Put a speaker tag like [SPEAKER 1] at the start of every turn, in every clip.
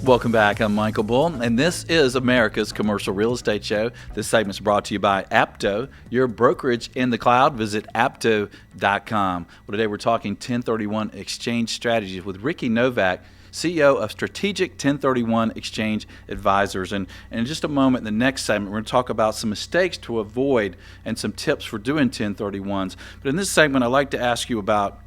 [SPEAKER 1] Welcome back. I'm Michael Bull, and this is America's Commercial Real Estate Show. This segment is brought to you by Apto, your brokerage in the cloud. Visit apto.com. Well, today we're talking 1031 exchange strategies with Ricky Novak, CEO of Strategic 1031 Exchange Advisors. And in just a moment, in the next segment, we're going to talk about some mistakes to avoid and some tips for doing 1031s. But in this segment, I'd like to ask you about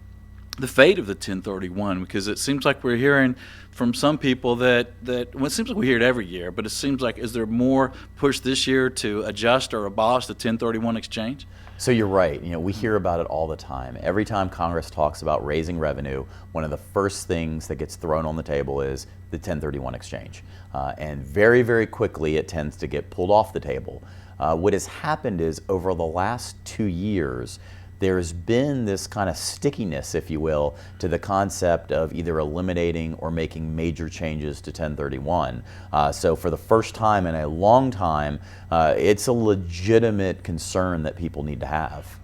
[SPEAKER 1] the fate of the 1031, because it seems like we're hearing from some people that well, it seems like we hear it every year, but it seems like, is there more push this year to adjust or abolish the 1031 exchange?
[SPEAKER 2] So you're right. We hear about it all the time. Every time Congress talks about raising revenue, one of the first things that gets thrown on the table is the 1031 exchange. And very, very quickly it tends to get pulled off the table. What has happened is over the last 2 years, there's been this kind of stickiness, if you will, to the concept of either eliminating or making major changes to 1031. So for the first time in a long time, it's a legitimate concern that people need to have.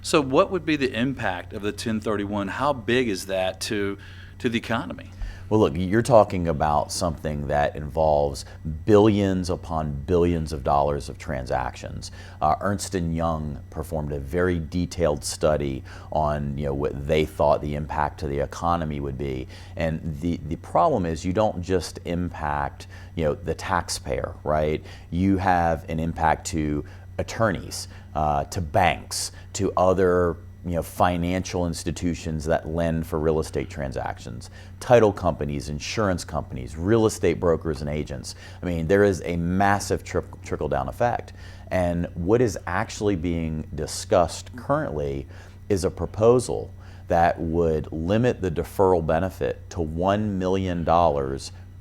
[SPEAKER 1] So what would be the impact of the 1031? How big is that to the economy?
[SPEAKER 2] Well, look, you're talking about something that involves billions upon billions of dollars of transactions. Ernst & Young performed a very detailed study on what they thought the impact to the economy would be. And the problem is you don't just impact the taxpayer, right? You have an impact to attorneys, to banks, to other financial institutions that lend for real estate transactions, title companies, insurance companies, real estate brokers and agents. I mean, there is a massive trickle-down effect. And what is actually being discussed currently is a proposal that would limit the deferral benefit to $1 million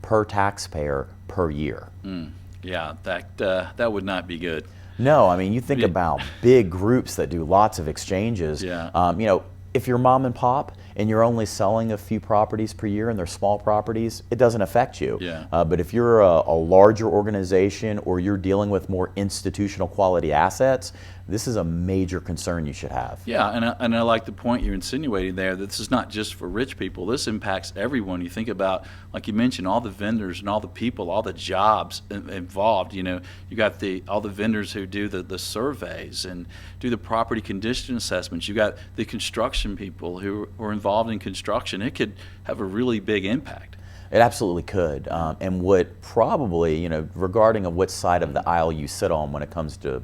[SPEAKER 2] per taxpayer per year.
[SPEAKER 1] Yeah, that would not be good.
[SPEAKER 2] No, I mean, you think about big groups that do lots of exchanges.
[SPEAKER 1] Yeah.
[SPEAKER 2] If you're mom and pop and you're only selling a few properties per year and they're small properties, it doesn't affect you.
[SPEAKER 1] Yeah.
[SPEAKER 2] But if you're a larger organization or you're dealing with more institutional quality assets, this is a major concern you should have.
[SPEAKER 1] Yeah, and I like the point you're insinuating there, that this is not just for rich people. This impacts everyone. You think about, like you mentioned, all the vendors and all the people, all the jobs involved. You got all the vendors who do the surveys and do the property condition assessments. You got the construction people who are involved in construction. It could have a really big impact.
[SPEAKER 2] It absolutely could. And what probably, regarding of what side of the aisle you sit on when it comes to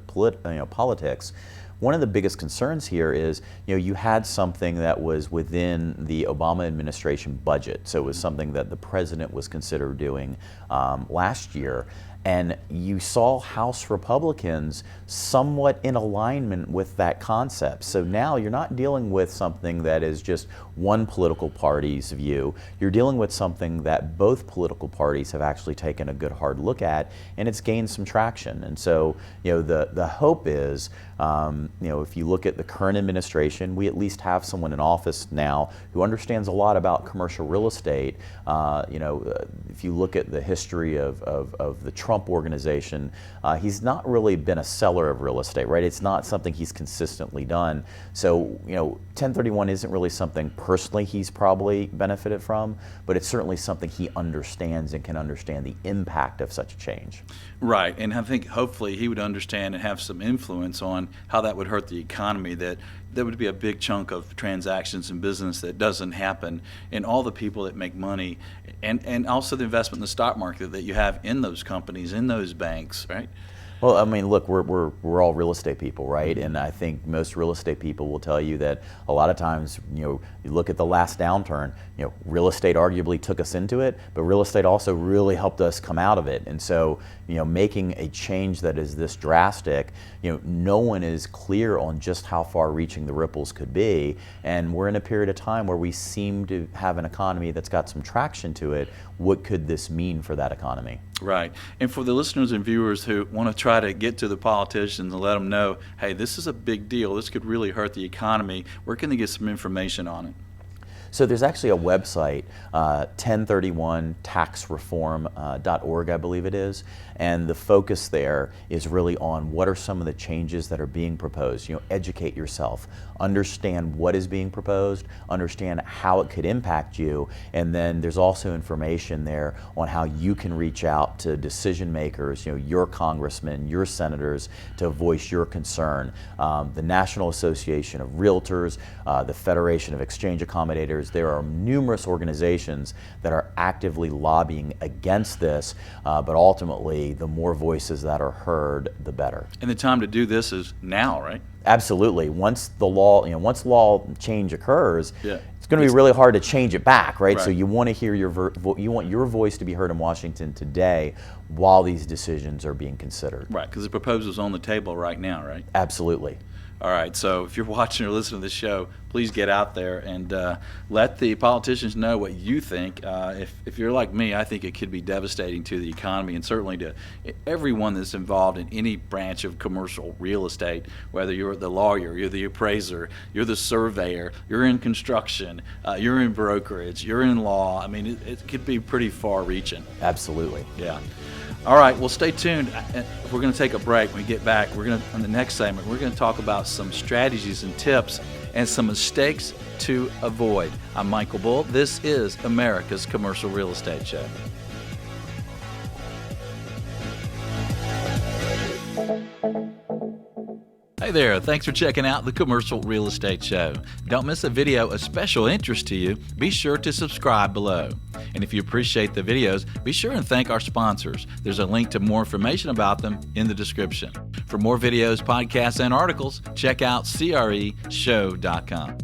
[SPEAKER 2] politics, one of the biggest concerns here is, you had something that was within the Obama administration budget. So it was something that the president was considered doing last year. And you saw House Republicans somewhat in alignment with that concept. So now you're not dealing with something that is just one political party's view. You're dealing with something that both political parties have actually taken a good hard look at, and it's gained some traction. And so, the hope is, if you look at the current administration, we at least have someone in office now who understands a lot about commercial real estate. If you look at the history of the Trump organization, he's not really been a seller of real estate, right? It's not something he's consistently done. So, 1031 isn't really something personally he's probably benefited from, but it's certainly something he understands and can understand the impact of such a change.
[SPEAKER 1] Right, and I think hopefully he would understand and have some influence on how that would hurt the economy, that there would be a big chunk of transactions and business that doesn't happen, and all the people that make money, and also the investment in the stock market that you have in those companies, in those banks, right?
[SPEAKER 2] Well, I mean, look, we're all real estate people, right? And I think most real estate people will tell you that a lot of times, you look at the last downturn, real estate arguably took us into it, but real estate also really helped us come out of it. And so, making a change that is this drastic, no one is clear on just how far reaching the ripples could be. And we're in a period of time where we seem to have an economy that's got some traction to it. What could this mean for that economy?
[SPEAKER 1] Right. And for the listeners and viewers who want to try to get to the politicians and let them know, hey, this is a big deal, this could really hurt the economy, where can they get some information on it?
[SPEAKER 2] So there's actually a website, 1031taxreform.org, I believe it is, and the focus there is really on what are some of the changes that are being proposed. Educate yourself, understand what is being proposed, understand how it could impact you, and then there's also information there on how you can reach out to decision makers, your congressmen, your senators, to voice your concern. The National Association of Realtors, the Federation of Exchange Accommodators, there are numerous organizations that are actively lobbying against this, but ultimately the more voices that are heard, the better.
[SPEAKER 1] And the time to do this is now, right?
[SPEAKER 2] Absolutely. Once the law, once law change occurs,
[SPEAKER 1] Yeah.
[SPEAKER 2] it's going to be really hard to change it back, right?
[SPEAKER 1] Right.
[SPEAKER 2] So you want to hear you want your voice to be heard in Washington today, while these decisions are being considered.
[SPEAKER 1] Right, because the proposal's on the table right now, right?
[SPEAKER 2] Absolutely.
[SPEAKER 1] All right, so if you're watching or listening to this show, please get out there and let the politicians know what you think. If you're like me, I think it could be devastating to the economy and certainly to everyone that's involved in any branch of commercial real estate, whether you're the lawyer, you're the appraiser, you're the surveyor, you're in construction, you're in brokerage, you're in law. I mean, it could be pretty far-reaching.
[SPEAKER 2] Absolutely.
[SPEAKER 1] Yeah. All right, well, stay tuned. We're going to take a break. When we get back, on the next segment, we're going to talk about some strategies and tips and some mistakes to avoid. I'm Michael Bull. This is America's Commercial Real Estate Show. Hey there, thanks for checking out the Commercial Real Estate Show. Don't miss a video of special interest to you. Be sure to subscribe below. And if you appreciate the videos, be sure and thank our sponsors. There's a link to more information about them in the description. For more videos, podcasts, and articles, check out CREshow.com.